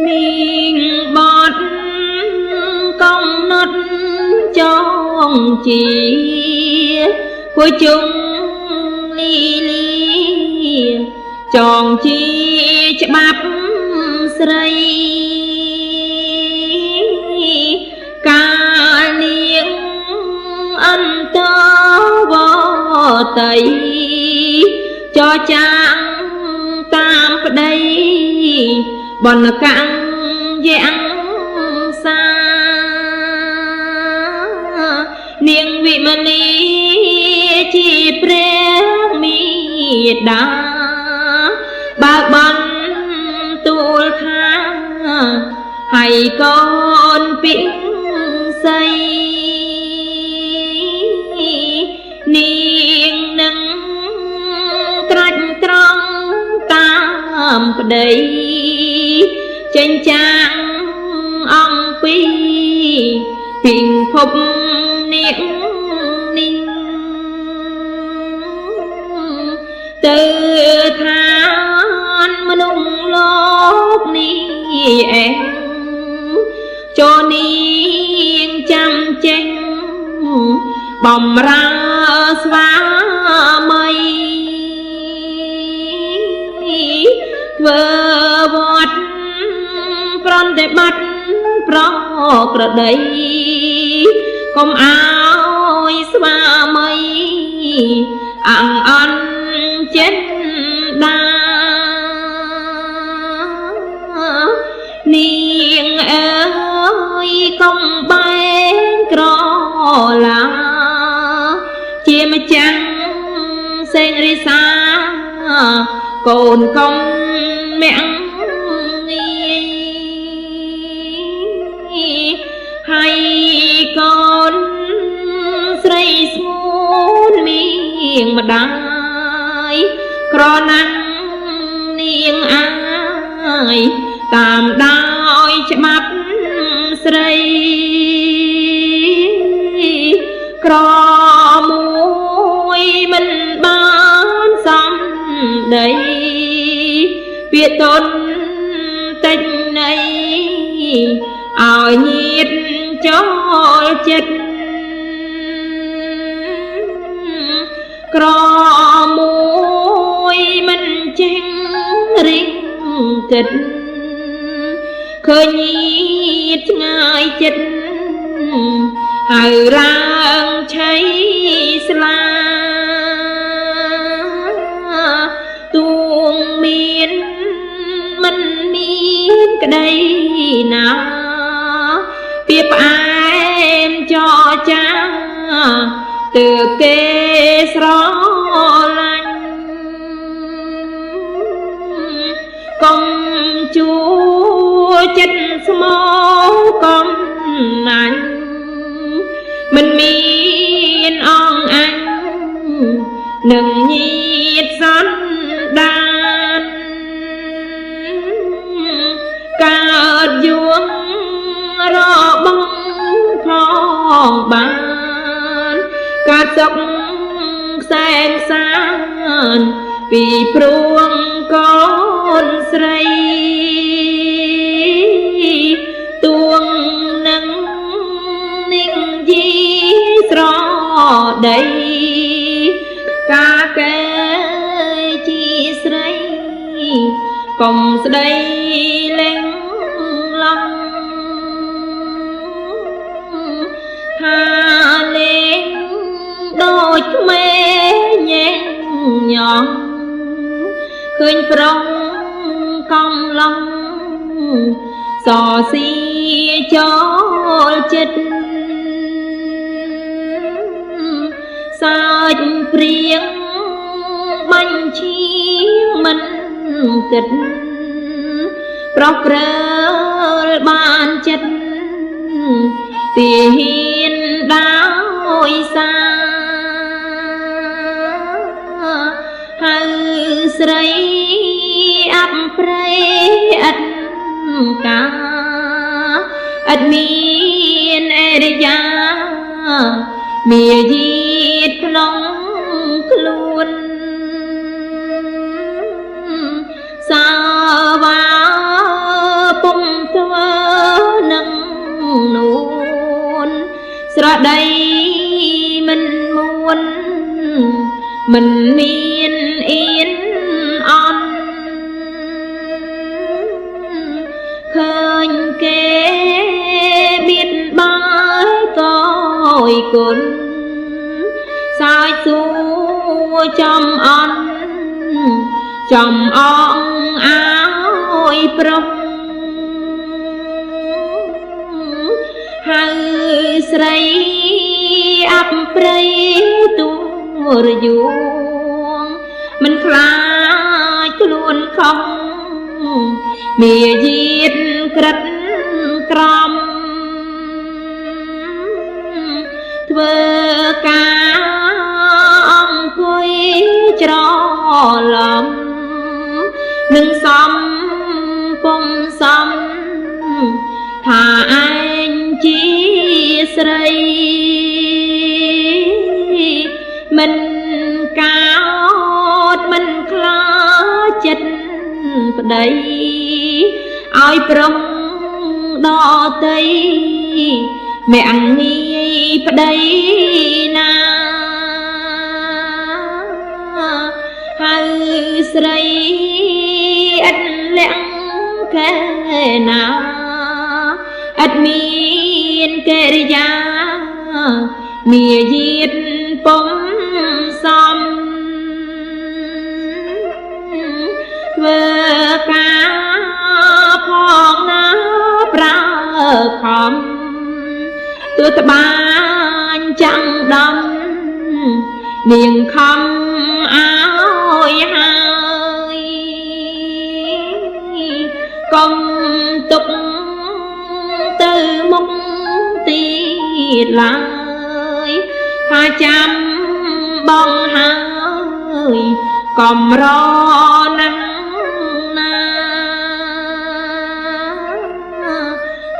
miền bọt công nốt trong chia cuối chung ly ly tròn chi bắp sấy ca liêng ăn tơ vô tây cho chàng tam đây bọn căng giang xa niềng vị mà ni chỉ pre mi đá bạc bắn tu tha hay con pin xây niềng nâng trạch trong tam đây trên trang ông pi bình phục niệm ninh từ than mà nung lốp ni em cho niên chăm chênh bồng ra xóa mây vơ vọt pron để bắt pro cờ đầy công áo xóa mây ăn ăn chết đa niềng ơi công bay cỏ là chim trắng sen ri xa cồn công mẹng hay con sấy xuống miệng mà đai cỏ nắng niềng ai tam đôi chắp sấy cỏ môi mình bán xong đây biết tôn tình này ở nhiệt cho chết cỏ môi mình chênh riêng kịch khơi nhiệt ngài chết hãy rang cháy xa tuông miên mình miên cái đây nào tiếp em cho cha từ kê sro lạnh công chúa chết mô con anh mình miên on anh đừng nhiệt gió đan cả vuông rõ bóng phong bàn cả dọc sen san vì pruông con sấy tuông nâng ninh di rõ đây cả cái chi sấy cùng đây lên lòng tha lên đôi mê nhẹ nhõm khơi prong cong lòng xò xi cho chết sao priêng bánh chiếng mình kịch próc rơ ban chết tiền đau xa hư sấy áp prey ắt ca ắt miên eria mìa diệt lòng luôn sao va bung ស្រដីមិនមួនមិនមានអៀនអន់ឃើញគេបៀតបាយក៏យគុណសាយសួរចំអន់ចំអងអើយប្រុសហើយស្រីអបព្រៃទូរយួងមិនខ្លាចខ្លួនខំមាយាទក្រិតក្រំធ្វើការអង្គុយច្រឡំនឹងសំពុំសំថាឯងជាស្រីមិនកោតមិនខ្លាចចិត្តប្តីឲ្យប្រុសដតីមាំងងាយប្តីណាហើយស្រីឥតលាក់កែណាឥតមានកិរិយាមាយាទពុំសំធ្វើការផងណាប្រើខំទោះត្បាញចាំងដំនាងខំឲ្យហើយកុំទុកទៅមុខទៀតឡើយថាចាំបងហើយកុំរណាស់ណា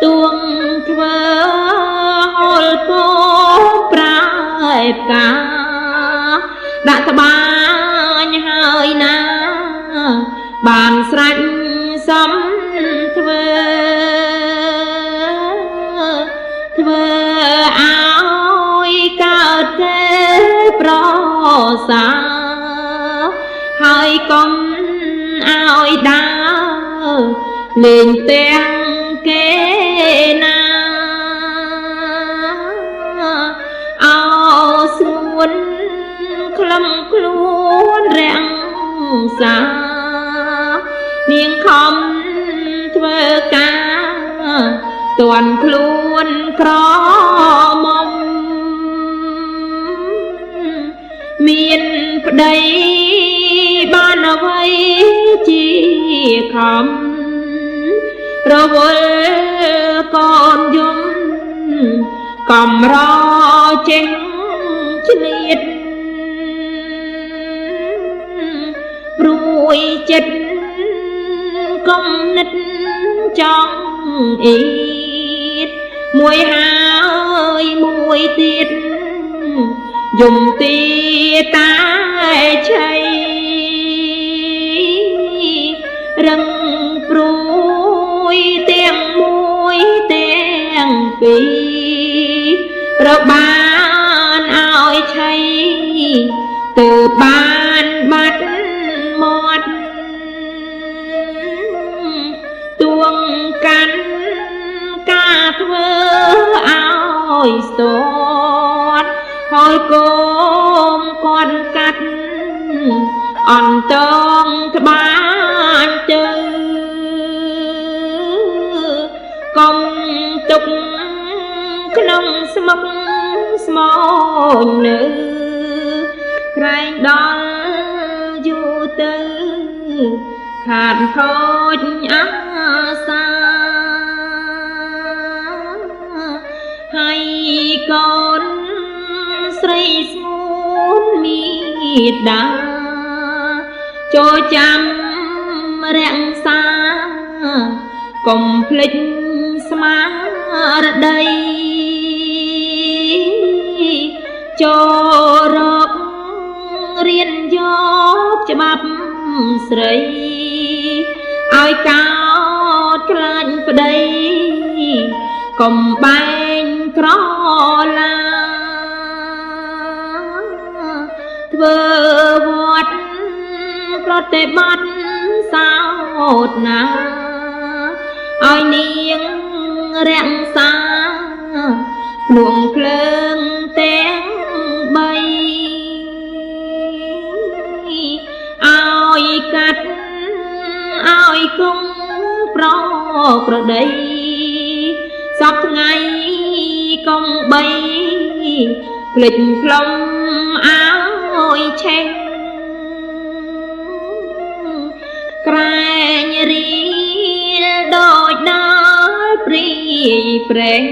ទួងធ្វើហុលគោប្រែផ្កាដាក់ត្បាញហើយណាបានស្រេចសំធ្វើឲ្យកើតទេប្រសាហើយកុំឲ្យដើរលេងទាំងគេណាអោស្រួនខ្លឹមខ្លួនរាំងសានាងខំធ្វើការតន់ខ្លួនក្រមុំមានប្តីបានអ្វីជាខំរវល់កូនយំកំរចេញឆ្លៀតព្រួយចិត្តគំនិតចង់អៀតមួយហើយមួយទៀតយំទីតាឆៃរឹងព្រួយទាំងមួយទាំងពីររបានឲ្យឆៃទើបបានបាត់មាត់ទួងកាន់ការធ្វើឲ្យស្ទាត់ហើយកុំគាត់កាត់អន្តងត្បាញទៅកុំទុកក្នុងស្មុកស្មោញនៅក្រែងដល់យូរទៅខាតខូចអាសាហើយកូនស្រីស្ងួនមេដាចូលចាំរាំងសាកុំភ្លេចស្មារតីចូលរករៀនយកច្បាប់ស្រីឲ្យកោតខ្លាចប្តីកុំបែងក្រឡា តែបាត់សោតណាឲ្យនាងរាំងសាភ្នួងភ្លើងទាំងបីឲ្យកាត់ឲ្យគង់ប្រក្រដីសពថ្ងៃកុំបីភ្លេចផ្លុំឲ្យឆេះក្រែងរីលដូចដល់ព្រីប្រេង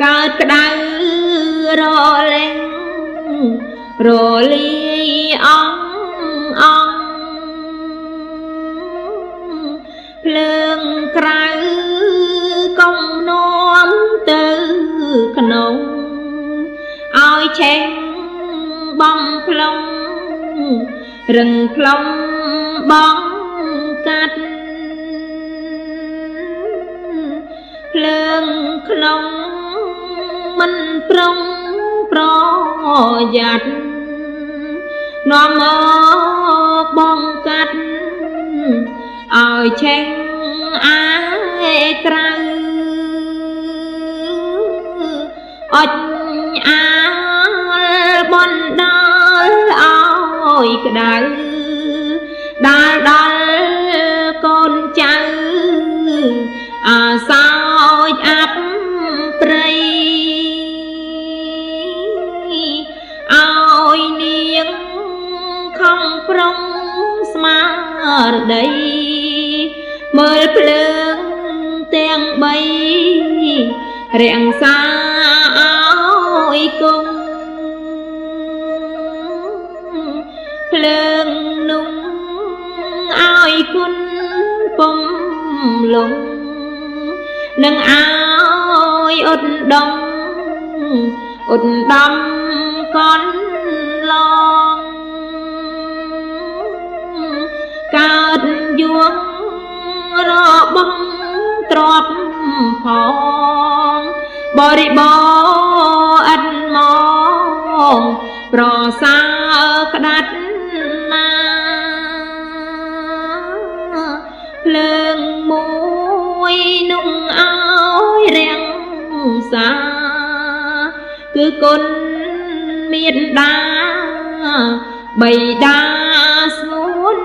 កើតក្តៅរលែងរលាយអងភ្លើងក្រៅកុំនាំទៅក្នុងឲ្យឆេះបំផ្លុំរឹងផ្លុំបងកាត់ភ្លើងក្នុងមិនប្រុងប្រយ័ត្ននាំមកបងកាត់ឲ្យឆេះអាក្រៅអុចអាលបណ្ដាលឲ្យក្តៅដល់កូនចៅអាសោចអាប់ព្រៃឲ្យនាងខំប្រុងស្មារតីមើលភ្លើងទាំងបីរាំងសាឲ្យគង់ភ្លើងនោះឲ្យគុណពុំលងនឹងឲ្យឧត្តមកនឡងកើតយងរបស់ទ្របផងបរិបអិតមកប្រសើរក្តាត់ណាភ្លើងមួយนุ่งឲ្យរាំងសាគឺគុណមានដាបៃតាស្ងួន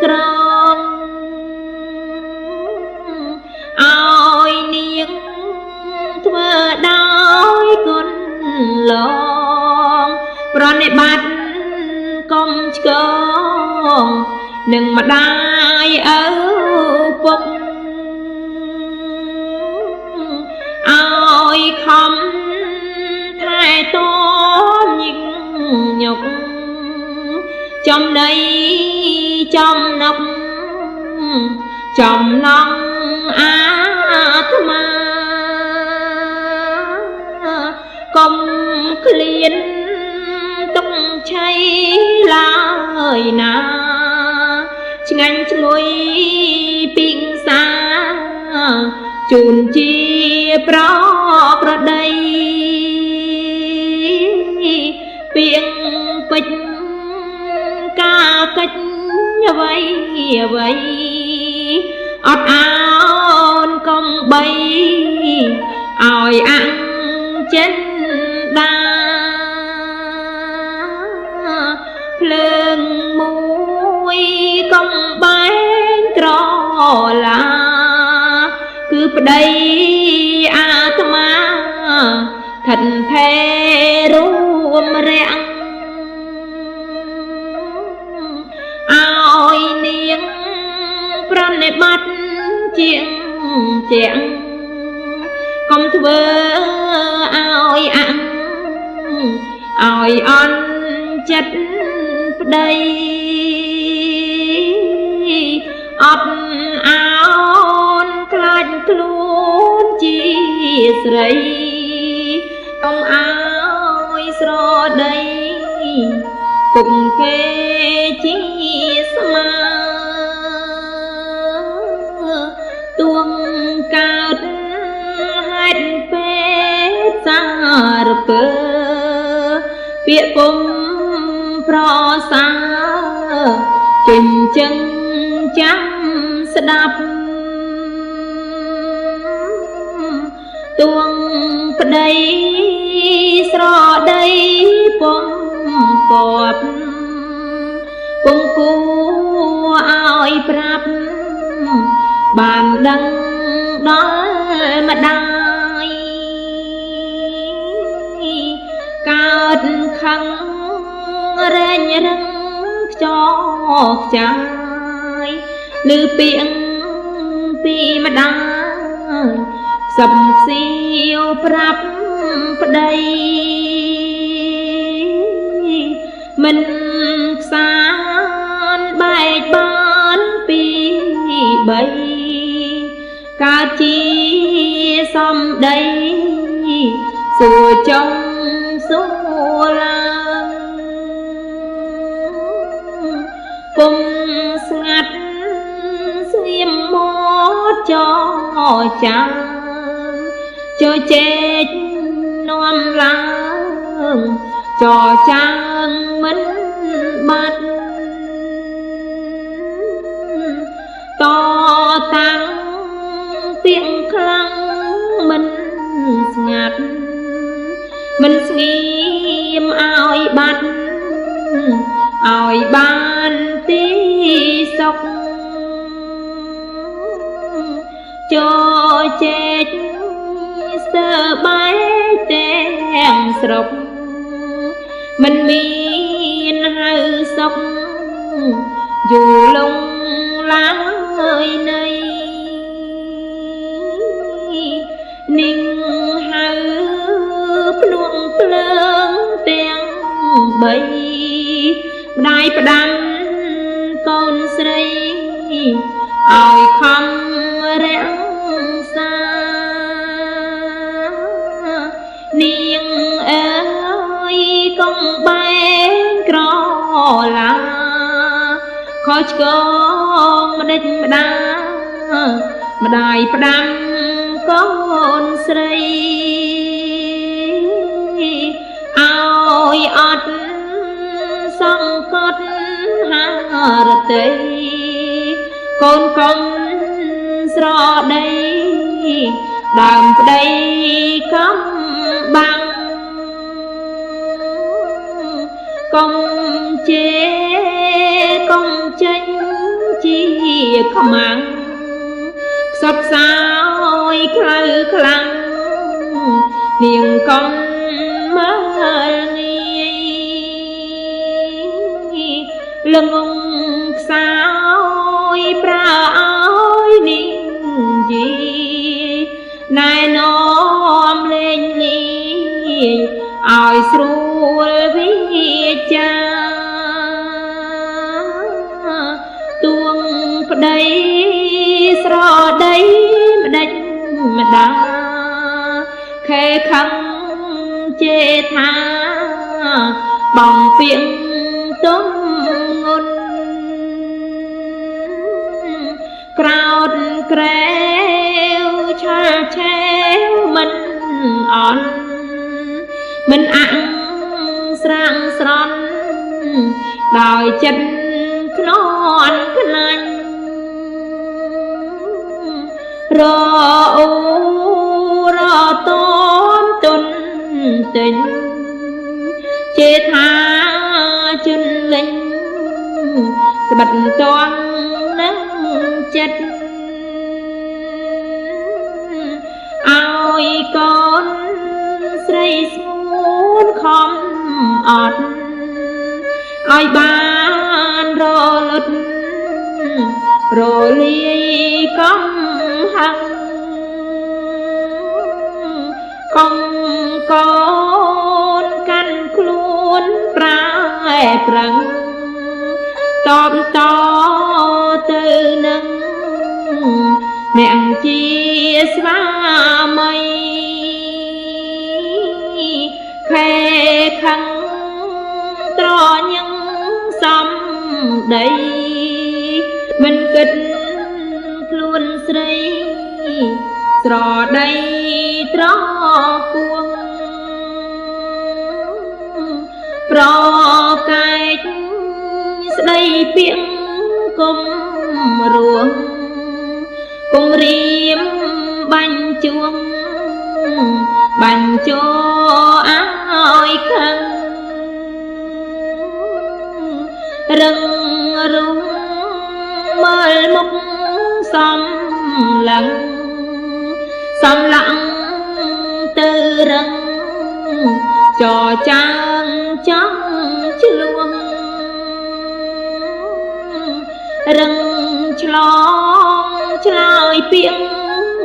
ក្រងឲ្យនាងធ្វើដោយគុណឡងប្រណិប័តកុំឆ្កងនឹងម្ដាយឪពុកឲ្យខំថែទាំញឹកញុកចំណៃចំណុកចំណងអាត្មាកុំឃ្លានទុកឆៃឡើយណាឆ្ងាញ់ឈ្ងុយពីងសាជូនជាប្រក្រតីពីងពេជ្រការកិច្ចអ្វីអត់អោនកុំបីឲ្យអាំងចិនដាភ្លើងមួយកុំបែងក្រឡាគឺប្តីអាត្មាឋិនថេរួមរាំងឲ្យនាងប្រណិប័តជាងកុំធ្វើឲ្យអាំងឲ្យអន់ចិត្តប្តីអត់អោនខ្លាចខ្លួនជាស្រីកុំឲ្យស្រដីពុកគេជាស្មើទួងកើតហេតុពេកសារពើពាក្យពុំប្រសើរ ចិញ្ចឹមចាំស្ដាប់ទួងប្តីស្រដីពំកប់ពងគួឲ្យប្រាប់បានដឹងដល់ម្ដាយកើតខឹងរែងរឹងខ្ចោខ្ចាយឮពាក្យពីម្ដាយសឹមសៀវប្រាប់ប្តីមិនខ្សានបែកបានពីបីកើតជាសំដីសួរចុងសួរឡើងពុំស្ងាត់ស្ងៀមមកចោចាចោជែកនាំឡើងចោចាងមិនបាត់តតាំងទៀងខ្លាំងមិនស្ងាត់មិនស្ងៀមឲ្យបាត់ឲ្យបានទីសុខចូលជែកស្ទើរបែកទាំងស្រុកមិនមានហៅសុខយូរលងឡើយនៃនិងហៅភ្នួងភ្លើងទាំងបីម្ដាយផ្ដាំកូនស្រីឲ្យខំរាំងសានាងអើយកុំបែកក្រឡាខុសឆ្គងម្ដេចម្ដាម្ដាយផ្ដាំកូនស្រីឲ្យអត់សង្កត់ហារតីកូនកុំស្រដីដើមប្តីកំបាំងកុំជេរកុំចេញជាខ្មាំងខ្សត់ខ្សោយខ្លៅខ្លាំងនាងកុំមើលងាយល្ងងខ្សោយប្រើឲ្យនាងយីណែនាំលេងលីឲ្យស្រួលវិចាទួងប្តីស្រដីម្ដេចម្ដាខែខឹងជេរថាបងពីងទុំងុនក្រោតក្រែវឆាឆែវមិនអន់មិនអាំងស្រាំងស្រន់ដោយចិត្តខ្នន់ខ្នាញ់រអូរតមទុនទិញជេរថាជន់លេងស្បិតតងនឹងចិត្តឲ្យកូនស្រីស្ងួនខំអត់ឲ្យបានរលត់រលាយកំហឹងកុំកូនកាន់ខ្លួនប្រែប្រឹងតបតទៅនឹងអ្នកជាស្វាមីខែខឹងត្រញឹងសំដីមិនគិតខ្លួនស្រីស្រដីត្រគួងប្រកែកស្ដីពាក្យ គុំរួងគង់រៀមបាញ់ជួងបាញ់ជោឲ្យខឹងរឹងរុងមើលមុខសំឡឹងសំឡងទៅរឹងចរចាងចង់ឆ្លួងរឹងឆ្លងឆ្លើយពីង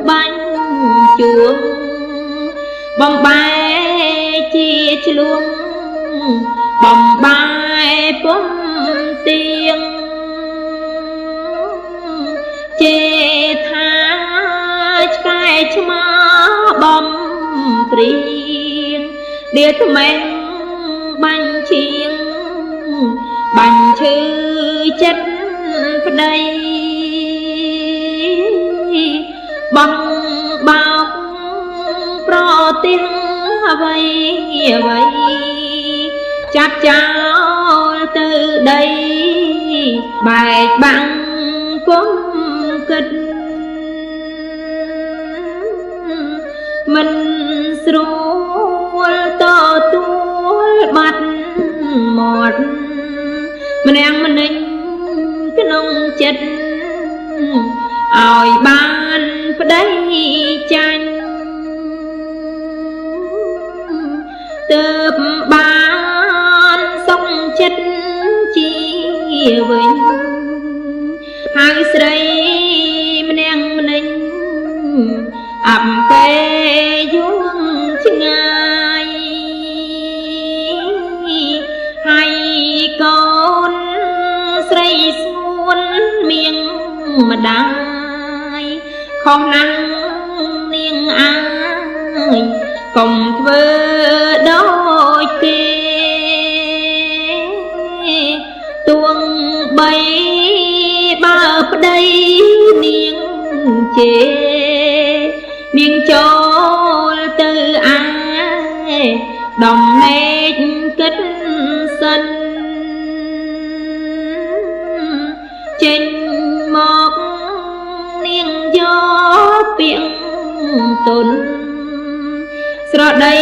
បាញ់ជួងបំបែជាឆ្លួងបំបែពុំទៀងជេថាឆ្កែឆ្មាបំព្រៀងដៀថ្មេងបាញ់ឈៀងបាញ់ឈឺចិត្តប្តីបងបោកប្រទៀងអ្វីអ្វីចាត់ចោលទៅដីបែកបាំងពុំគិតមិនស្រួលតទួលបាត់មាត់ម្នាក់ម្នាក់ក្នុងចិត្តឲ្យបានប្តីចាញ់ទើបបានសុខចិត្តជាវិញហើយស្រីម្នាក់ម្នាក់អំពេយួងឆ្ងាយហើយកូនស្រីស្ងួនមៀងម្ដាយខំណាស់នាងអាយកុំធ្វើដូចគេទួងបីបើប្តីនាងជេនាងចូលទៅអាយដំណេកគិតសិនចេញមកនាងយកពាក្យទុនស្រដី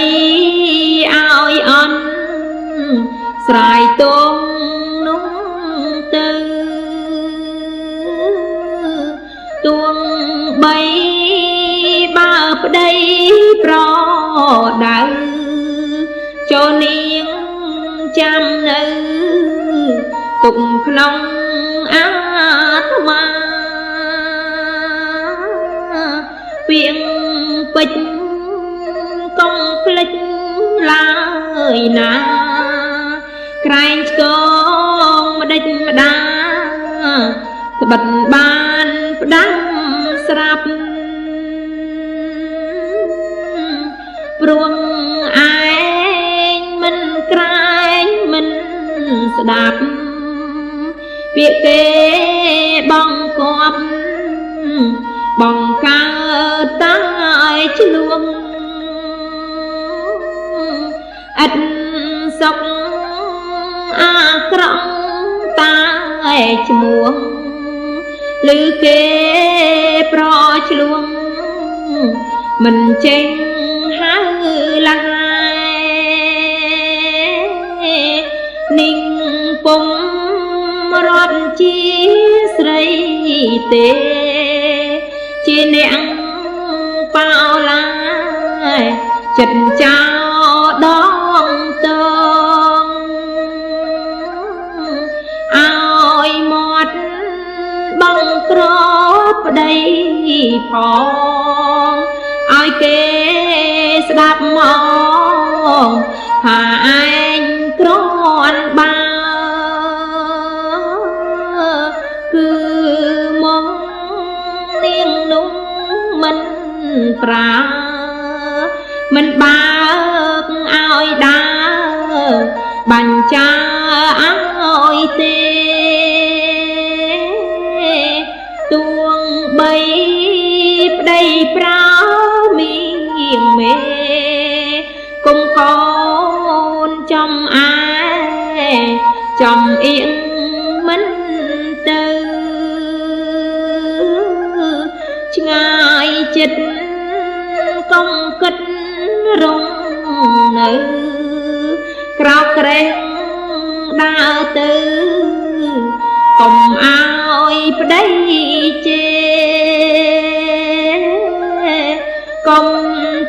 ឲ្យអន់ស្រ័យទងនោះទៅទួងបីបើប្តីប្រដៅចូលនាងចាំនៅទុកក្នុងអាត្មាពាងពេជ្រកុំភ្លេចឡើយណាក្រែងឆ្កងម្ដេចម្ដាត្បិតបានផ្ដាំស្រាប់ព្រោះឯងមិនក្រែងមិនស្ដាប់ពាក្យគេបងគប់បងកើតតែឆ្លួងឥតសុខអាក្រក់តែឈ្មោះឬគេប្រឆ្លួងមិនចេញហើឡាយninhពុំរត់ជាស្រីទេជាអ្នកបោឡាយចិត្តចោដងតងឲ្យមាត់បងក្របប្តីផងឲ្យគេស្ដាប់មកថាឯងគ្រាន់បើគឺមកនាងនោះមិនប្រើមិនបើកឲ្យដើរបាញ់ចាឲ្យទេទួងបីប្តីប្រើមីងមេគុំកូនចំអាយចំអៀងមិនទៅ រងនៅក្រោកក្រែងដើរទៅកុំឲ្យប្តីជេរកុំ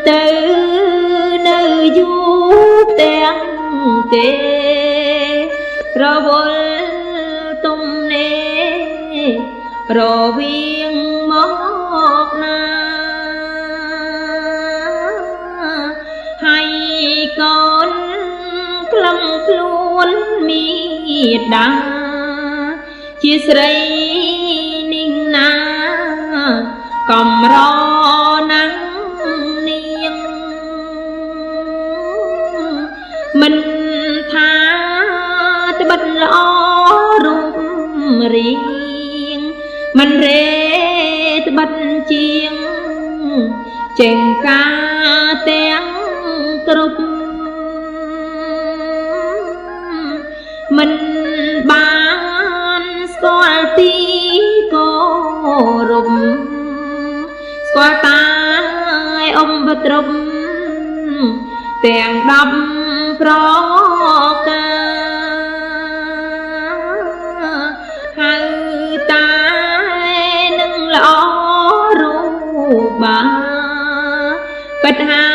ទៅនៅយូរទាំងទេរវល់ទុំនេះរវាងមកណាហើយកូនក្លំខ្លួនមេដាជាស្រីនិងណាកំរណាំនាងមិនថាត្បិតល្អរូបរាងមិនរេត្បិតជាងចេងការទាំងគ្រប់មិនបានស្គាល់ទីគោរពស្គាល់តែអមបត្រប់ទាំង10ប្រការហៅតែនឹងល្អរូបបាពិតហើ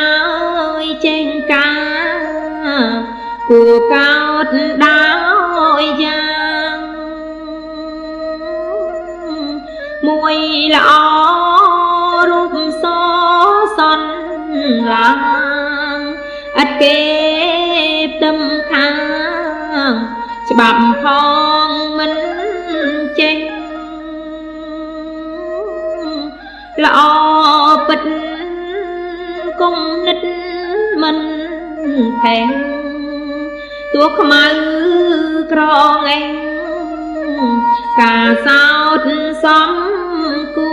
យចេញការគួរកោតដោយយ៉ាងមួយល្អរូបសសន់ឡាងអត់គេផ្ទឹមខាងច្បាប់ផងមិនចេញល្អពិតគំនិតមិនផេងតួខ្មៅក្រងឯងការសោតសំគួ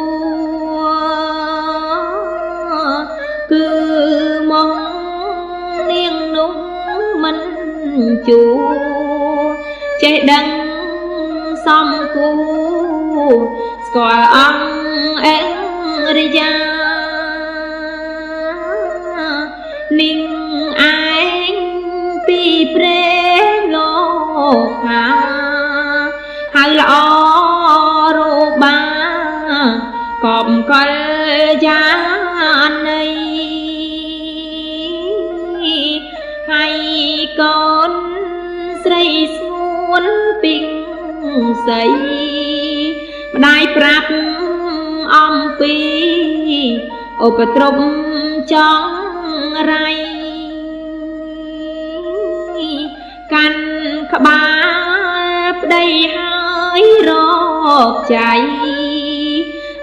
រគឺមកនាងនោះមិនជួចេះដឹងសំគួរស្គាល់អង្គអេរិយានាងឯងពីព្រេលោកខាហៅល្អរូបាកបកលយ៉ាណីហើយកូនស្រីស្ងួនពីងសីម្ដាយប្រាប់អំពីឧបទ្រពចង់រៃកាន់ក្បាលប្តីហើយរកใจ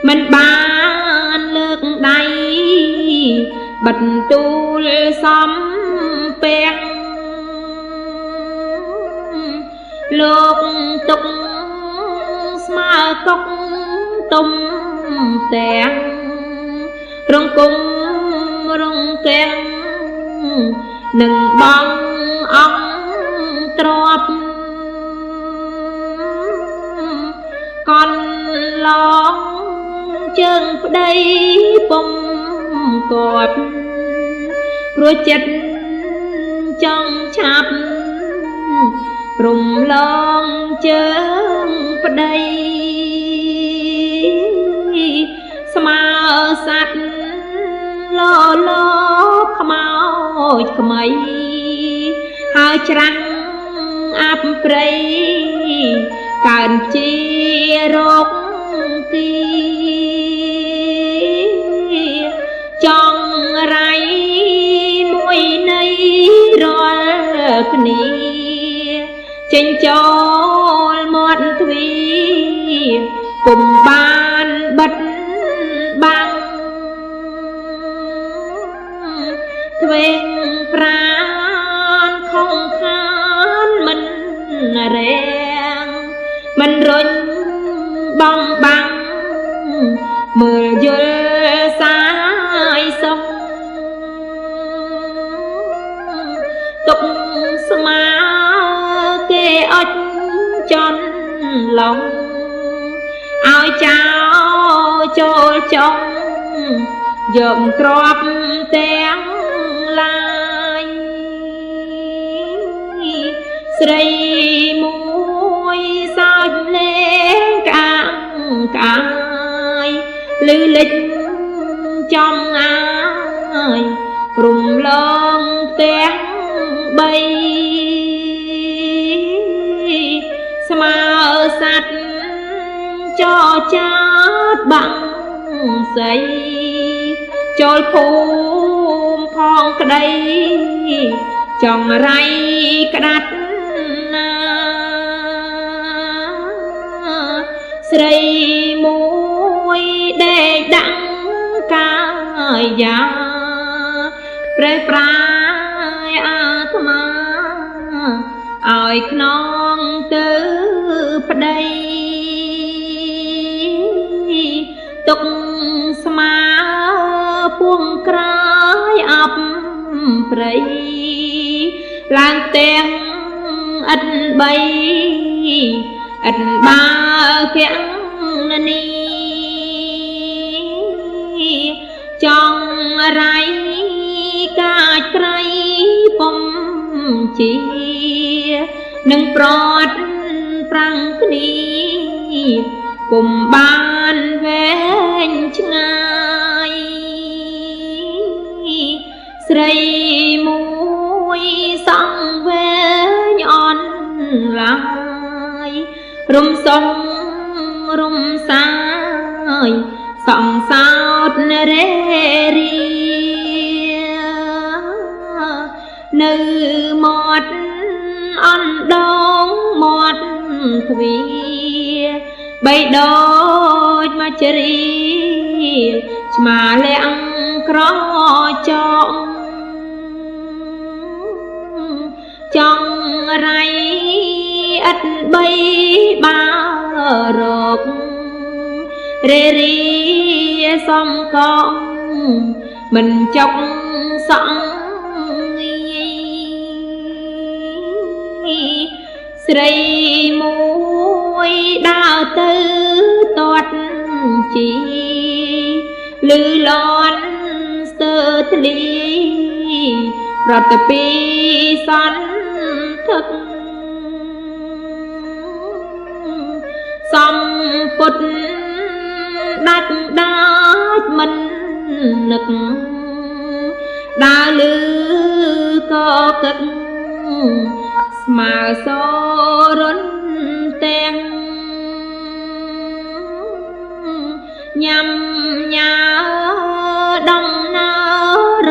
មិនបានលើកដៃបន្ទូលសំពាំងលោកទុកស្មើកុកទុំទាំងរងគុំរងកាំងនឹងបងអង្គទ្របកនឡងជើងប្តីពុំគាត់ព្រោះចិត្តចង់ឆាប់ព្រំឡងជើងប្តីស្មើសัตว์លលខ្មោចខ្មៃហើយច្រាំងអាប់ព្រៃកើនជារោគគីចង់រៃមួយនៃរាល់គ្នាចេញចូលមាត់ទ្វារពុំបានបិទបាំងទ្វេងប្រានខំខានមិនរាំងមិនរុញបងបាំងមើលយល់សាយសុខទុកស្មាគេអុចចន់ឡងឲ្យចោលចូលចុងយកទ្របទាំងឡា ស្រីមួយសើចលេងកាំកាយលឺលិចចំងាយរំលងផ្ទះបីស្មើសัตว์ចចាតបាំងស្អីចូលភូមិផងក្តីចង្រៃក្តាត់ណាស្រីមួយដេកដាក់កាយាប្រែប្រាយអាត្មាឲ្យខ្នងទៅប្តីទុកស្មាពួងក្រោយអប់ព្រៃឡើងទាំងឥតបីឥតបាគណនីចង់រៃកាចក្រៃពំជានឹងប្រត់ប្រាំងគ្នាពុំបានវែងឆ្ងាយស្រីមួយសង្វែងអន់ឡាយរំសងរំសាយសង្សោតរេរីនៅមាត់អណ្ដងមាត់ទ្វាបីដូចមកជ្រីឆ្មាលាក់ក្រចកចង់រៃឥតបីបារករេរីសំកងមិនចុកសង្ស្រីមួយដើរទៅទាត់ជីលឺលន់ស្ទើរធ្លីប្រត់ទៅពីសន្ធឹកសំពុតដាច់ដាច់មិននឹកដើរលឺក៏គិតស្មើសរុនទាំងញ៉ាំញ៉ាដំណើររ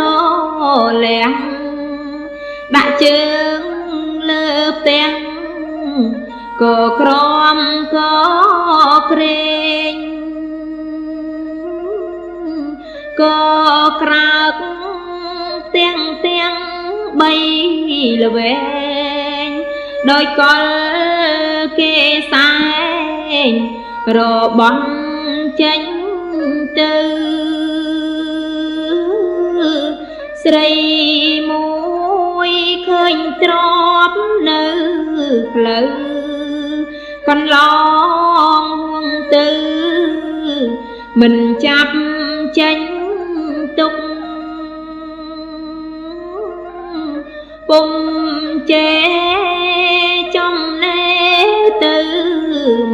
លះដាក់ជើងលើផ្ទះក៏ក្រំក៏ក្រែងក៏ក្រើកទាំងបីល្វែងដោយកលគេសែងរបស់ចេញទៅស្រីមួយឃើញទ្របនៅផ្លូវកន្លងហួងទៅមិនចាប់ចេញទុកពុំចេចំណេទៅ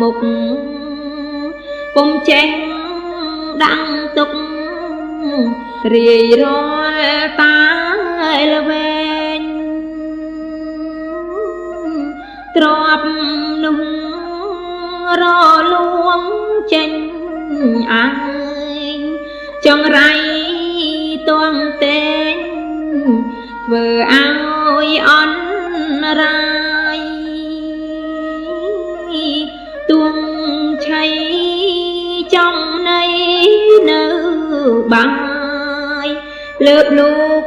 មុខពុំចេះដាំងទុករាយរាល់តាល្វែងទ្របនោះរលួងចេញអាយចង្រៃទាំងតែងធ្វើឲ្យអន់រាយទួងឆៃចំណៃនៅបាយលើកលោក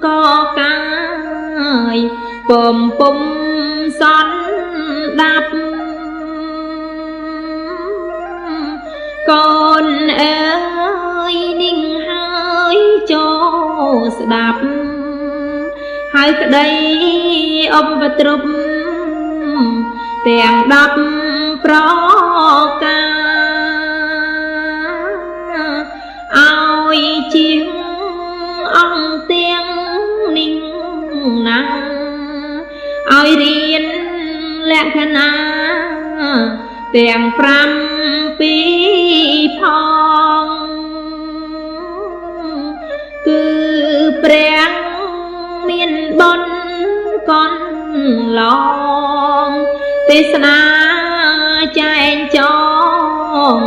ក៏កាយពំពុំសន់ដាប់កូនអើយนิ่งហើយចូលស្ដាប់ហើយក្តីអបទ្រពទាំង10ប្រការឲ្យជាងអង្គទាំងនិងណា ឲ្យរៀនលក្ខណៈទាំង7ផងគឺព្រះមានបុណ្យកន្លងទេសនាចែងចង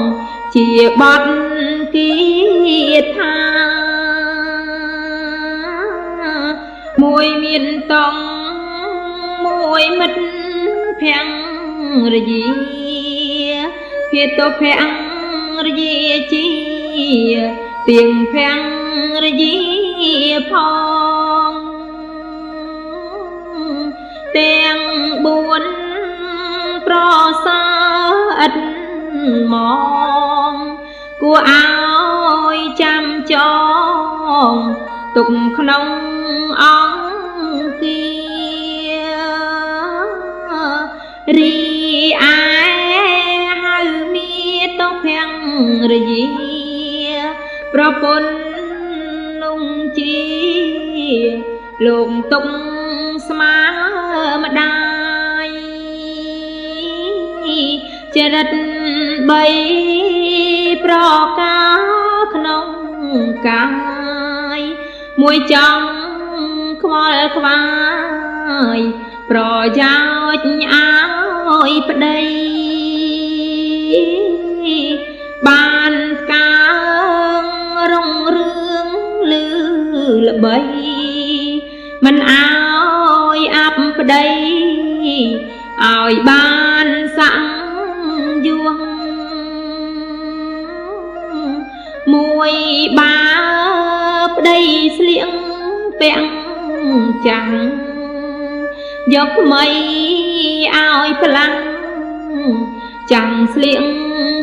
ជាបទគិថាមួយមានតង់មួយមិត្តភរយាភាតុភរយាជាទៀងភរយាផងទាំង4ប្រសើរមកគួរឲ្យចាំចងទុកក្នុងអង្គរីឯហៅមាតុភរយាប្រពន្ធនោះជាលោកទុកស្មើម្ដាយចរិត3ប្រការក្នុងកាយមួយចង់ខ្វល់ខ្វាយប្រយោជន៍ឲ្យប្តីបានកើងរុងរឿងលឺល្បីមិនឲ្យអាប់ប្តីឲ្យបានសាំងយួងមួយបាប្តីស្លៀងពាក់ចាំងយកថ្មីឲ្យផ្លាំងចាំងស្លៀង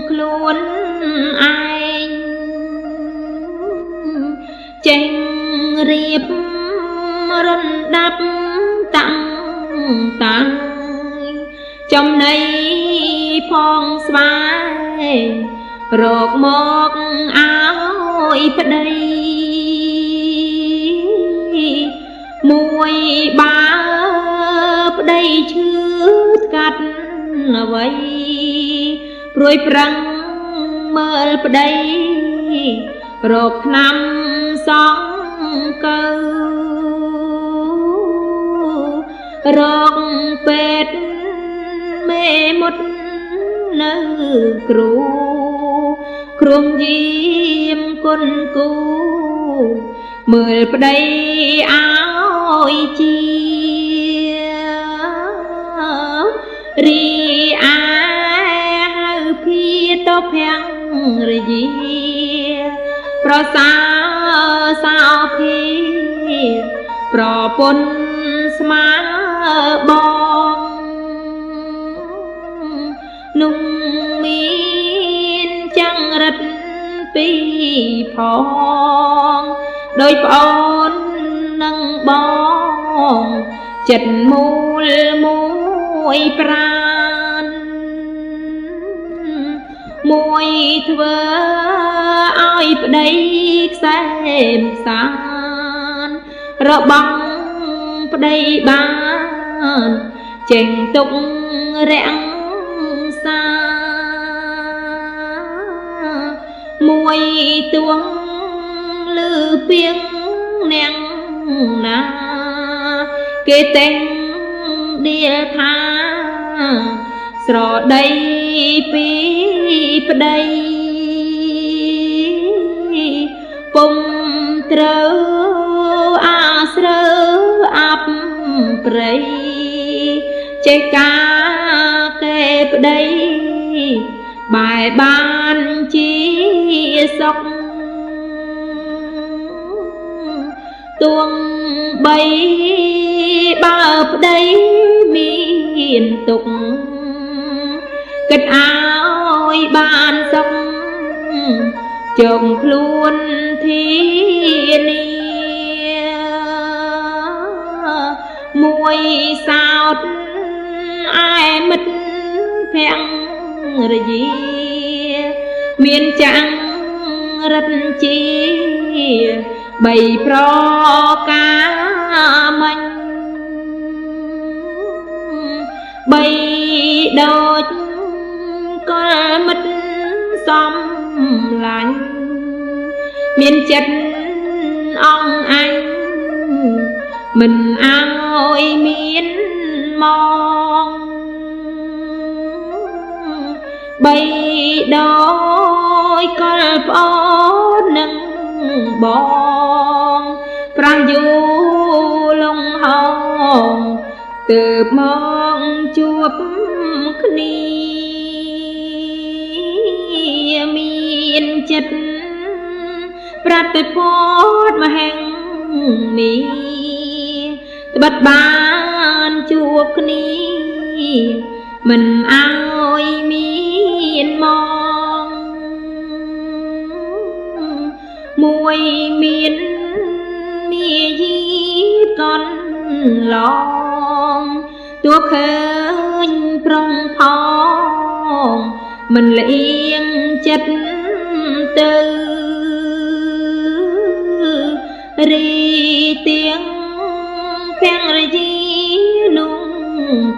ខ្លួនឯងចេញរៀបរំដាប់តាំងតាំងចំណៃផងស្វាយរកមកឲ្យប្តីមួយបាប្តីឈឺស្កាត់អ្វីព្រួយប្រឹងមើលប្តីរកថ្នាំសងកើរកពេទ្យមេមុតនៅគ្រូក្រុមយាមគុណគូមើលប្តីឲ្យជារីឯហៅភាតុភរយាប្រសើរសោភាប្រពន្ធស្មើបងនោះមានចង្រិត2ផងដោយប្អូននឹងបងចិត្តមូលមួយប្រានមួយធ្វើឲ្យប្តីខ្សែមសានរបស់ប្តីបានចេញទុករាំងសាមួយទួងលឺពីងនាងណាគេតែងដៀលថាស្រដីពីប្តីពុំត្រូវអាស្រើអាប់ព្រៃចេះការកែប្តីបែបានជាសុខទួងបីបើប្តីមានទុកគិតឲ្យបានសុខជុំខ្លួនធានាមួយសោតឯមិត្តភរយាមានចាំងរិទ្ធជា3ប្រការមាញ់ មិត្តសំឡាញ់មានចិត្តអងអញមិនអើយមានមកបីដោយកលប្អូននឹងបងប្រាំងយូរលងហងទើបមកជួបគ្នាមានចិត្តប្រាប់ទៅពតមហិងនេះត្បិតបានជួបគ្នាមិនអើយមានមកមួយមានមាយាកន់ឡងទោះឃើញប្រុងផងមិនលៀងចិត្តទៅរីទៀងភាំងរជីនោះ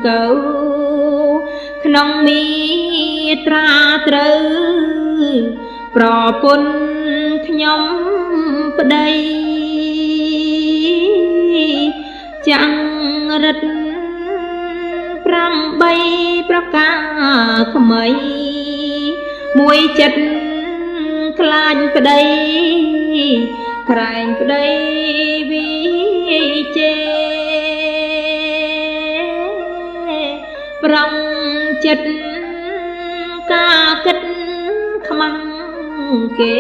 កៅក្នុងមីត្រាត្រូវប្រពន្ធខ្ញុំប្តីចាំងរិទ្ធ8ប្រការថ្មីមួយចិត្តខ្លាចប្តីក្រែងប្តីវិជេប្រងចិត្តការគិតខ្មាំងគេ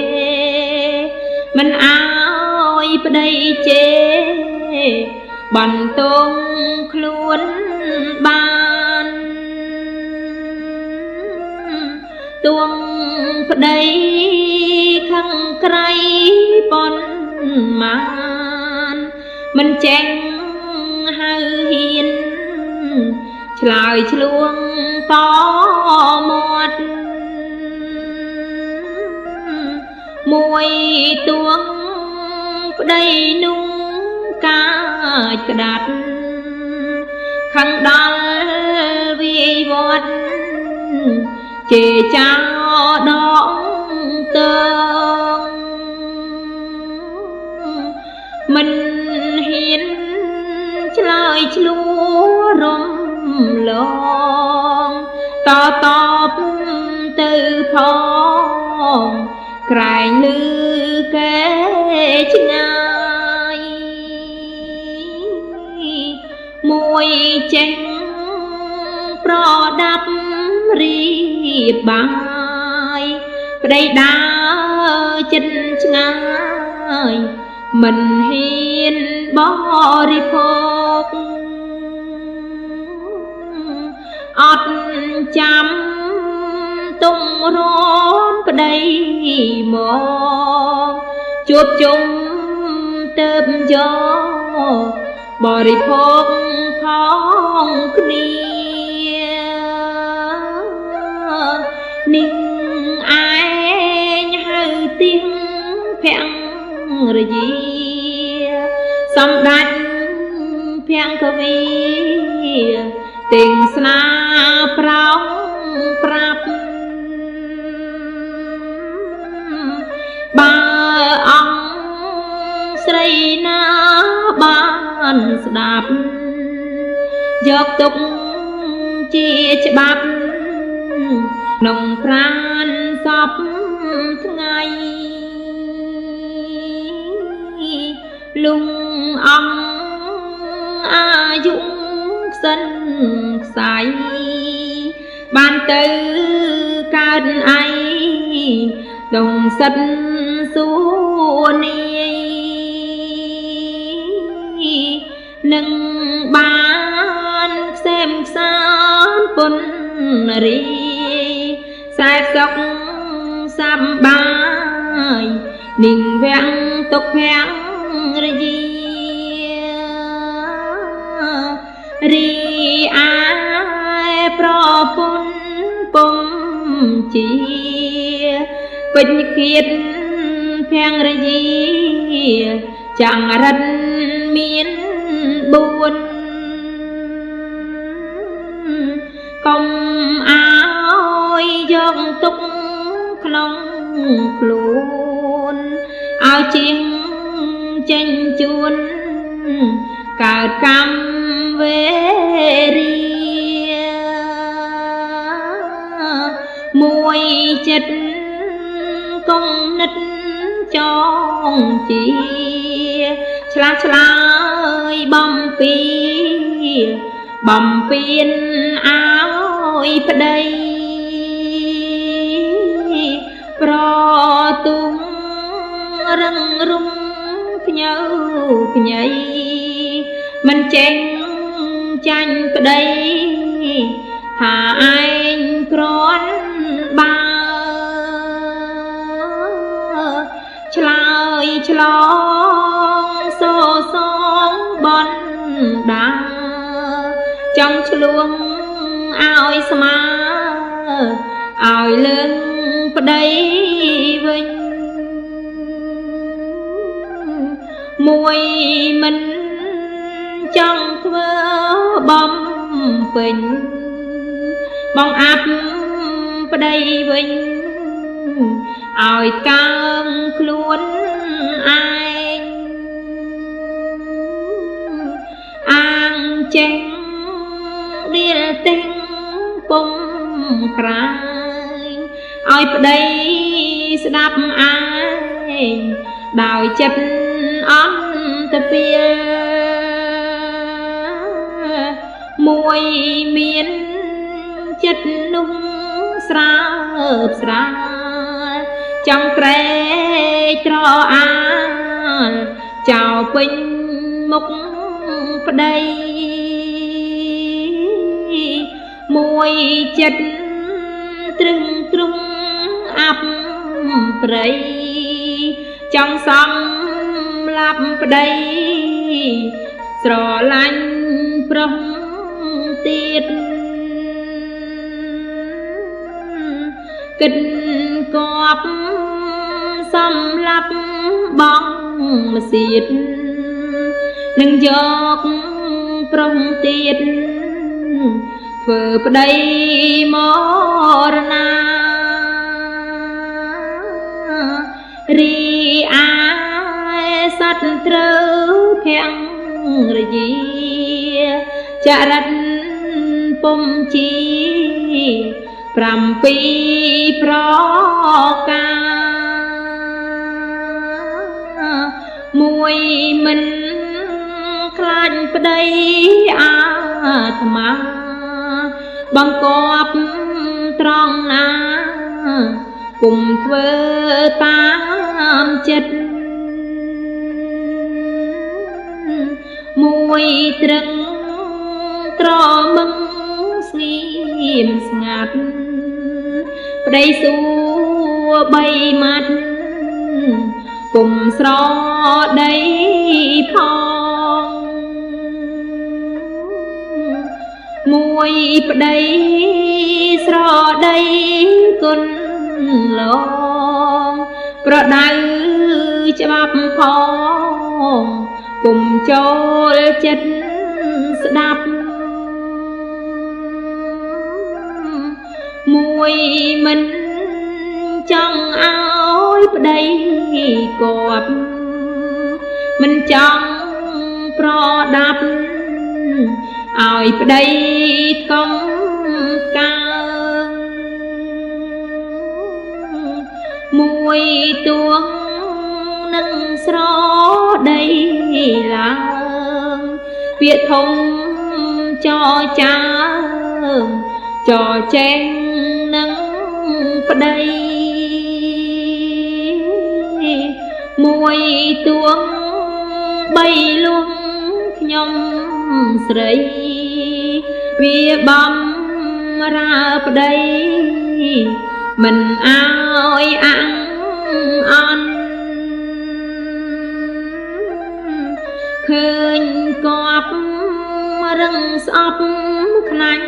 មិនអើយប្តីជេបន្ទងខ្លួនបានទួងប្តីខឹងក្រៃប៉ុនមានមិនចេញហៅហ៊ានឆ្លើយឆ្លួងតមាត់មួយទួងប្តីនោះកាចក្តាត់ខឹងដល់វាយវត្តជេរចោលដងតើមិនហ៊ានឆ្លើយឆ្លួរំលងតបទៅផងក្រែងលឺកែឆ្ងាយមួយចេញប្រដាប់រៀបបាយប្តីដើរចិត្តឆ្ងាយមិនហ៊ានបរិភោគអត់ចាំទុំរំប្តីមកជួបជុំទៅយកបរិភោគផងគ្នានឹងឯងហៅទៀងភាំងរយាសម្ដេចភាំងកវីទាំងស្នាប្រោងប្រាប់បើអង្គស្រីណាបានស្ដាប់យកទុកជាច្បាប់ក្នុងប្រាណសពថ្ងៃលុងអង្គអាយុខ្សិនខ្សៃបានទៅកើតឯដងសិតសួនាយនឹងបានខ្សែមខ្សានពុនរីខ្សែសុកសម្បាយនិងវាំងទុកភាំងរយារីអាប្រពន្ធពុំជាពេញគៀតភាំងរយាចាំងរិទ្ធមាន4កុំអើយយក ទុកក្នុងខ្លួនឲ្យជាងចេញជួនកើតកម្មវេរីមួយចិត្តគំនិតចងជាឆ្លាស់ឆ្លើយបំពេញឲ្យប្តីប្រទុំរឹងរុំខ្ញើខ្ញៃមិនចេញចាញ់ប្តីថាឯងគ្រាន់បើឆ្លើយឆ្លងសងបនដាចង់ឆ្លួងឲ្យស្មើឲ្យលឹងប្តីវិញមួយមិនចង់ធ្វើបំពេញបងអាប់ប្តីវិញឲ្យកើងខ្លួនឯងអាងចេញដៀលទិញពុំក្រាញឲ្យប្តីស្ដាប់ឯងដោយចិត្តអន្តពាលមួយមានចិត្តនោះស្រើបស្រាលចង់ត្រេកត្រអាលចោលពេញមុខប្តីមួយចិត្តត្រឹងទ្រង់អាប់ព្រៃចង់សំឡាប់ប្តីស្រឡាញ់ប្រុសទៀតគិតគប់សំឡាប់បងមសៀតនឹងយកប្រុសទៀតធ្វើប្តីមរណារីអាសត្វត្រូវភរយាចរិតពុំជា7ប្រការមួយមិនខ្លាចប្តីអាត្មាបង្កប់ត្រង់ណាគុំធ្វើតាមចិត្តមួយត្រឹងត្រមឹងស្ងៀមស្ងាត់ប្តីសួរ3ម៉ាត់គុំស្រដីផងមួយប្តីស្រដីគុណឡងប្រដៅច្បាប់ផងគុំចូលចិត្តស្ដាប់មួយមិនចង់ឲ្យប្តីគប់មិនចង់ប្រដាប់ឲ្យប្តីថ្កុំកើងមួយទួងនឹងស្រដីឡើងពាក្យធំចចាចចេញនឹងប្តីមួយទួង3លួងខ្ញុំស្រីវាបំរើប្តីមិនអើយអាំងអន់ឃើញគប់រឹងស្អប់ខ្នាញ់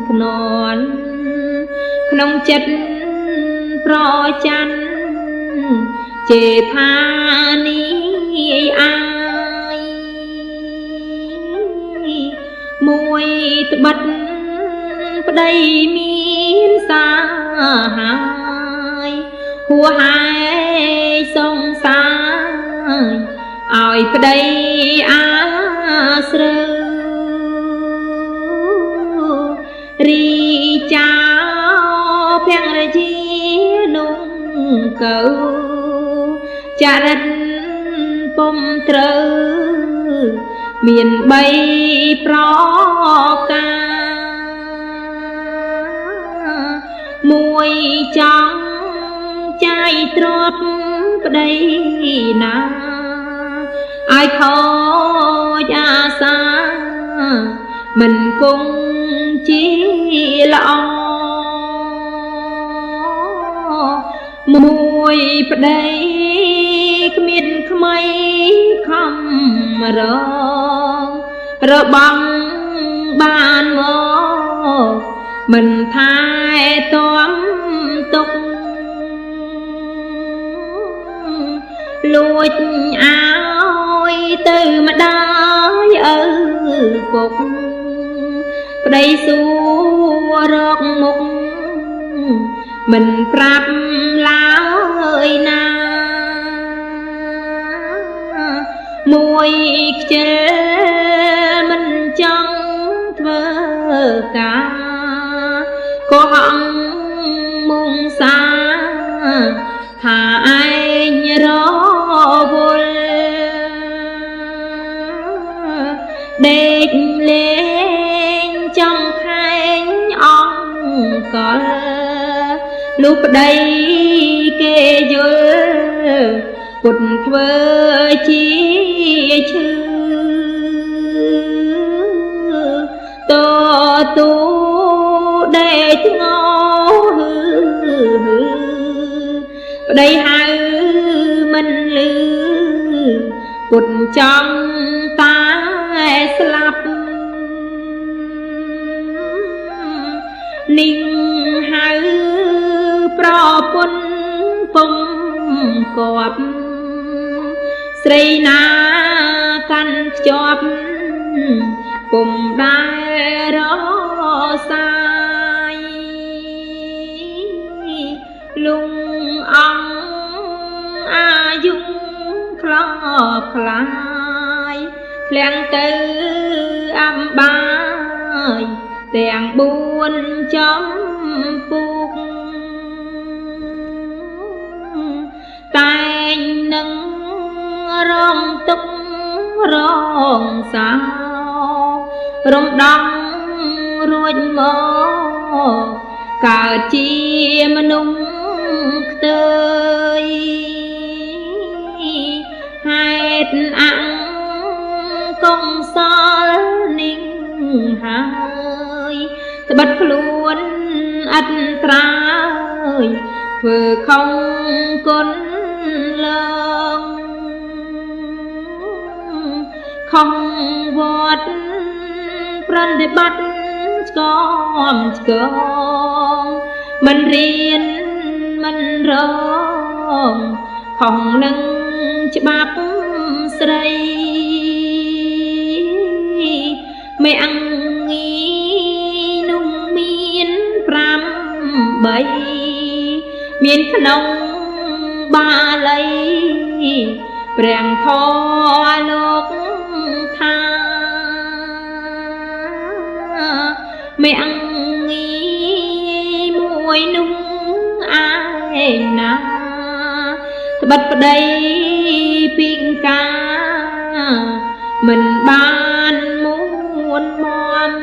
ខ្នន់ក្នុងចិត្តប្រច័ណ្ឌចេថានេះអាយមួយត្បិត ប្តីមានសាហាយហួហើយសង្សារឲ្យប្តីអាស្រូវរីចោភរិយានោះកៅចរិតពុំត្រូវមានបីប្រការមួយចង់ចាយទ្រព្យប្តីណាឲ្យខូចអាសាមិនគង់ជាល្អមួយប្តីគ្មានថ្មីខំរងរបងបានមកមិនថែទាំទុកលួចឲ្យទៅម្ដាយឪពុកប្តីសួររកមុខមិនប្រាប់ឡើយណាមួយខ្ជិលមិនចង់ធ្វើការក៏ហងមុងសាថាឯងរវល់ដេកលេងចង់ខែងអង្គលលុះប្តីគេយល់ពុតធ្វើជាឈឺតទូដេកងោប្តីហៅមិនលឺពុតចង់តែស្លាប់นิ่งហៅប្រពន្ធពុំគប់ស្រីណាកាន់ខ្ជាប់ពុំដែលរសាយលុងអង្គអាយុខ្លោបខ្លាយធ្លាំងទៅអំបាយទាំង4ចំពុកតែងនឹងរងទុករងសោរំដំរួចមកកើតជាមនុស្សខ្ទើយហេតុអង្គងសល់นิ่งហើយត្បិតខ្លួនអត់ត្រើយធ្វើខំគុណលើខំវត្តប្រតិបត្តិឆ្កមឆ្កងមិនរៀនមិនរងខំនឹងច្បាប់ស្រីមេអង្គីនោះមាន5 3មានក្នុងបាលីព្រះធម៌លោកថាមេអង្គីមួយនោះឯណាត្បិតប្តីពីកាមិនបានមួនមម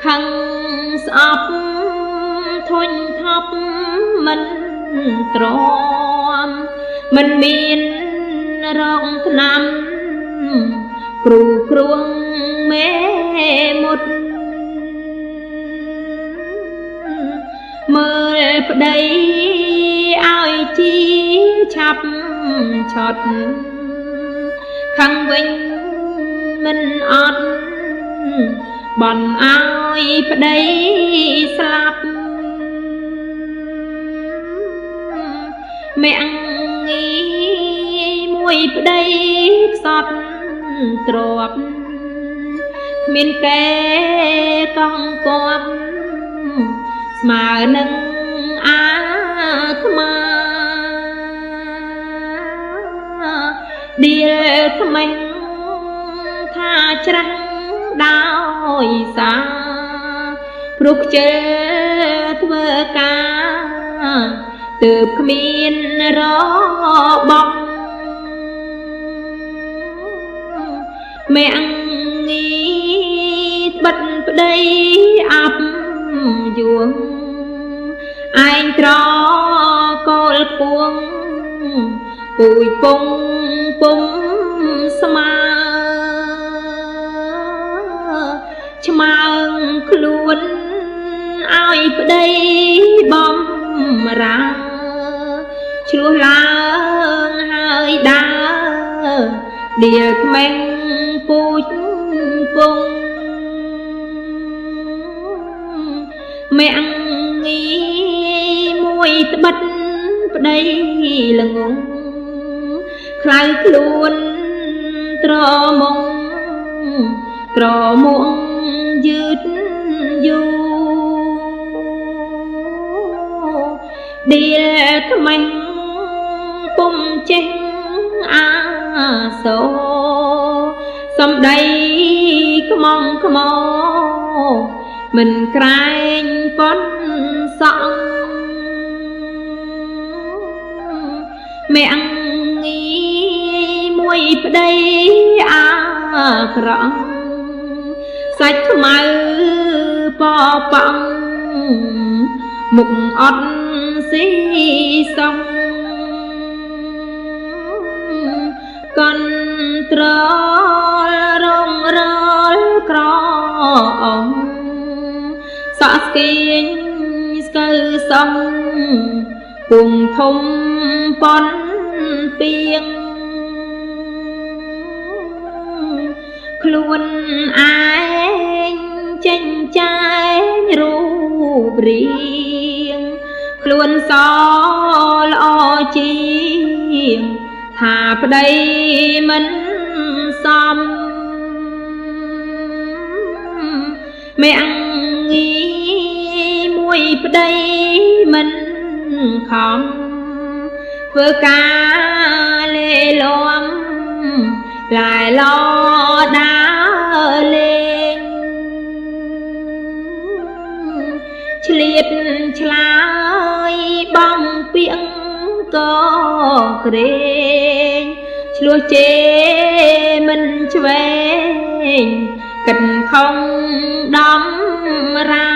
ខឹងស្អប់ធុញថប់មិនទ្រាំមិនមានរងថ្នាំគ្រូគ្រួងមេមុតមើលប្តីឲ្យជាឆាប់ឆត់ខឹងវិញមិនអត់បន់ឲ្យប្តីស្លាប់មេអង្គីមួយប្តីខ្សត់ទ្រព្យ មានកែកងគប់ស្មើនឹងអាត្មាដៀលថ្មេងថាច្រាំងដោយសាព្រោះខ្ជិលធ្វើការទើបគ្មានរបស់មេអង្គីបិទប្តីអាប់យួងឯងត្រកូលពួងពូជពងពុំស្មើឆ្មើងខ្លួនឲ្យប្តីបំរាឆ្លោះឡើងហើយដើរដៀលក្មេងពូជពងមេអង្គីមួយត្បិតប្តីល្ងងខ្លៅខ្លួនត្រមុងត្រមុងយឺតយូដៀលថ្មេងពុំចេះអាសូសំដីខ្មងខ្មោមិនក្រែងប៉ុនសក់មេអង្គីមួយប្តីអាក្រក់សាច់ខ្មៅពប៉ងមុខអត់ស៊ីសំកន្ត្ររងរលក្រអងសក់ស្គៀងស្កើសំពុំធំប៉ុនពីងខ្លួនឯងចេញចាយរូបរាងខ្លួនសល្អជាងថាប្តីមិនសមមេអង្គីមួយប្តីមិនខំធ្វើការលេលំឡាយឡដើរលេងឆ្លៀតឆ្លើយបងពាក្យកក្រែងឆ្លោះជេមិនឆ្វេងកិនខំដំរា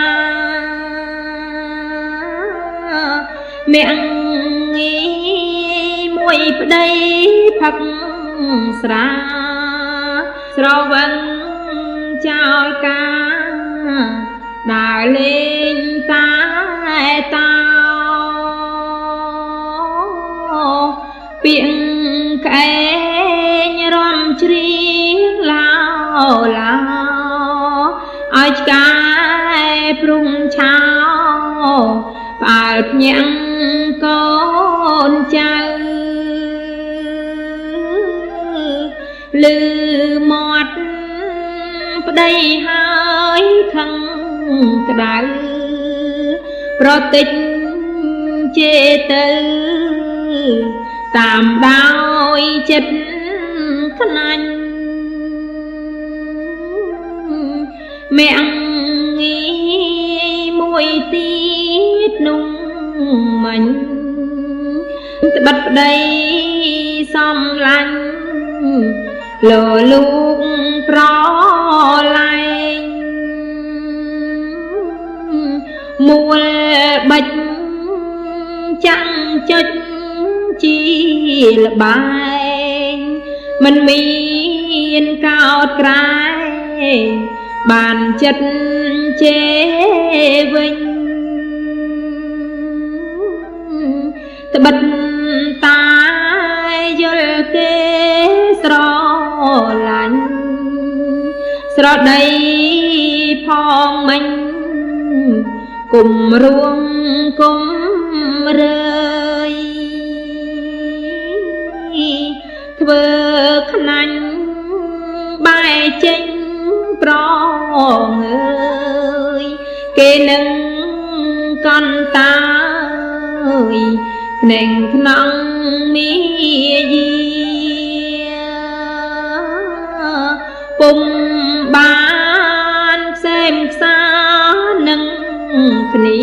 មេអង្គីមួយប្តីផឹកស្រាស្រវឹងចោលការដើរលេងតែតោពាក្យក្អែងរំច្រៀងឡោឡោឲ្យឆ្កែព្រុងឆោផ្អើលភ្ញាំងកូនចៅលឺមាត់ប្តីហើយខឹងក្តៅប្រតិចជេទៅតាមដោយចិត្តខ្នាញ់មេអង្គីមួយទៀតនោះមិញត្បិតប្តីសំឡាញ់លលូកប្រឡែងមួលបិចចាំងចុចជាលបែងមិនមានកោតក្រែងបានចិត្តជេវិញត្បិតតាយល់គេស្រឡាញ់ស្រដីផងមិញគុំរួងគុំរើយធ្វើខ្នាញ់បែកចេញប្រ ងអើយគេនឹងកន្តាយភ្នែកខ្នងមាយាពុំបានផ្សេងផ្សានឹងគ្នា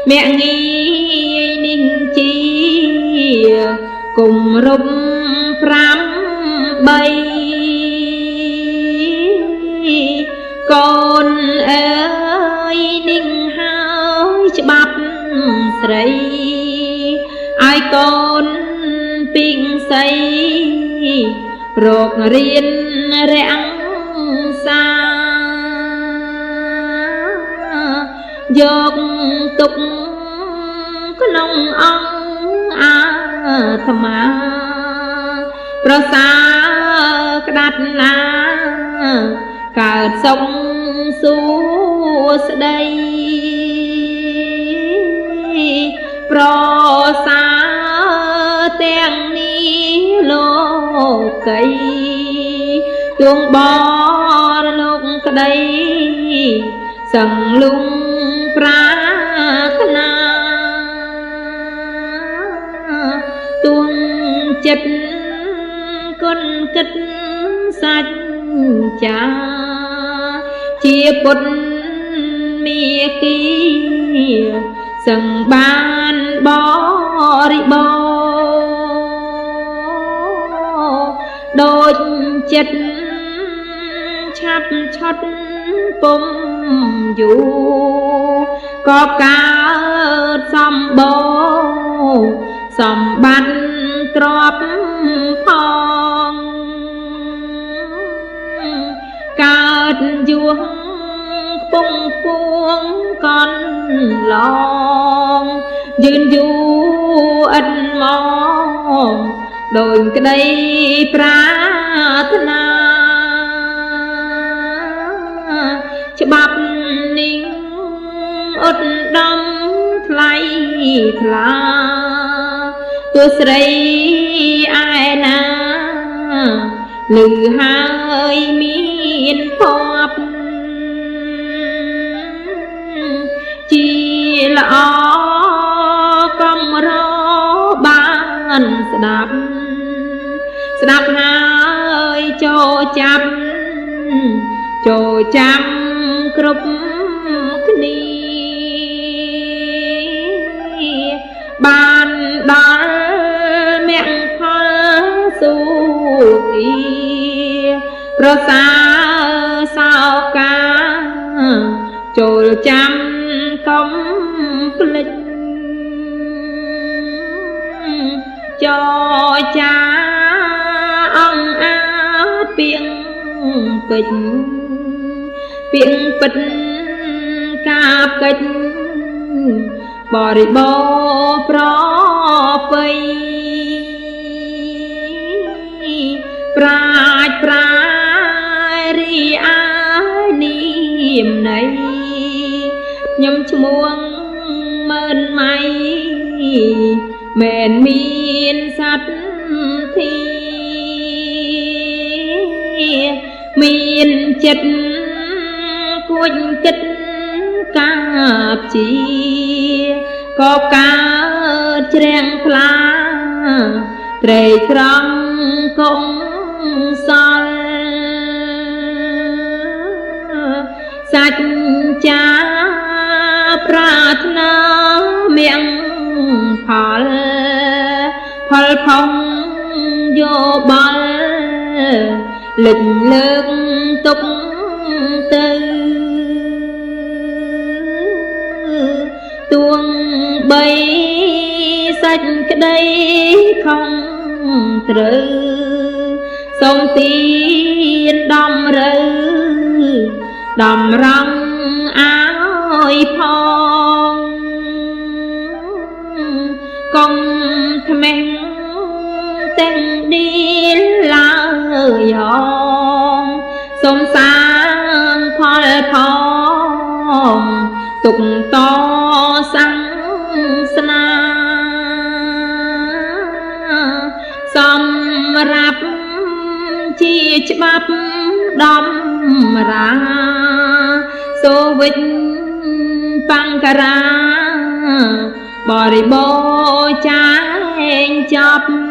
មាក់ងាយនឹងជាគុំរំ8កូនអើយនឹងហើយច្បាប់ស្រីឲ្យកូនពីងសីរករៀនរាំងសាយកទុកក្នុងអង្គអាត្មាប្រសើរក្តាត់ណាកើតសុខសួស្ដីប្រសើរទាំងនេះលោកីទួងបរលោកក្ដីសង្លុងប្រាថ្នាទួងចិត្តគុណគិតសច្ចាជាពុទ្ធមេគីសឹងបានបរិបោដូចចិត្តឆាប់ឆុតពុំយូរក៏កើតសម្បូរសម្បត្តិទ្រព្យផងកើតយួងខ្ពង់ពួងកន់ឡងយឺនយូរឥតមកដោយក្តីប្រាថ្នាច្បាប់នេះអត់ដំថ្លៃថ្លាទោះស្រីឯណាលឺហើយមានភ័ព្វជាល្អកំរបានស្ដាប់ហើយចូលចាប់គ្រប់គ្នាបានដល់មគ្គផលសុគីប្រសើរសោកាចូលចាំកំភ្លេចចចាអង្គអាពីងពេជ្រពីងពិតកាបកិច្ចបរិបោប្រពៃប្រាជ្ញប្រារីអានាមណៃខ្ញុំឈ្មោះម៉ឺនម៉ៃមែនមានសត្វធីមានចិត្តគួចគិតកាបជាក៏កើតជ្រាំងខ្លាត្រេកត្រង់គង់សល់សច្ចាប្រាថ្នាមៀងផលផុងយោបល់លេចលើកទុកទៅទួងបីសាច់ក្តីខំត្រូវសូមទានដំរើដំរំឲ្យផងកុំថ្មេងទាំងឌីលឡើយសូមសាងផលផងទុកតសង្សនាសម្រាប់ជាច្បាប់ដំ រាសូវិចបង្ការ៉ាបរិបោចាញ់ចប់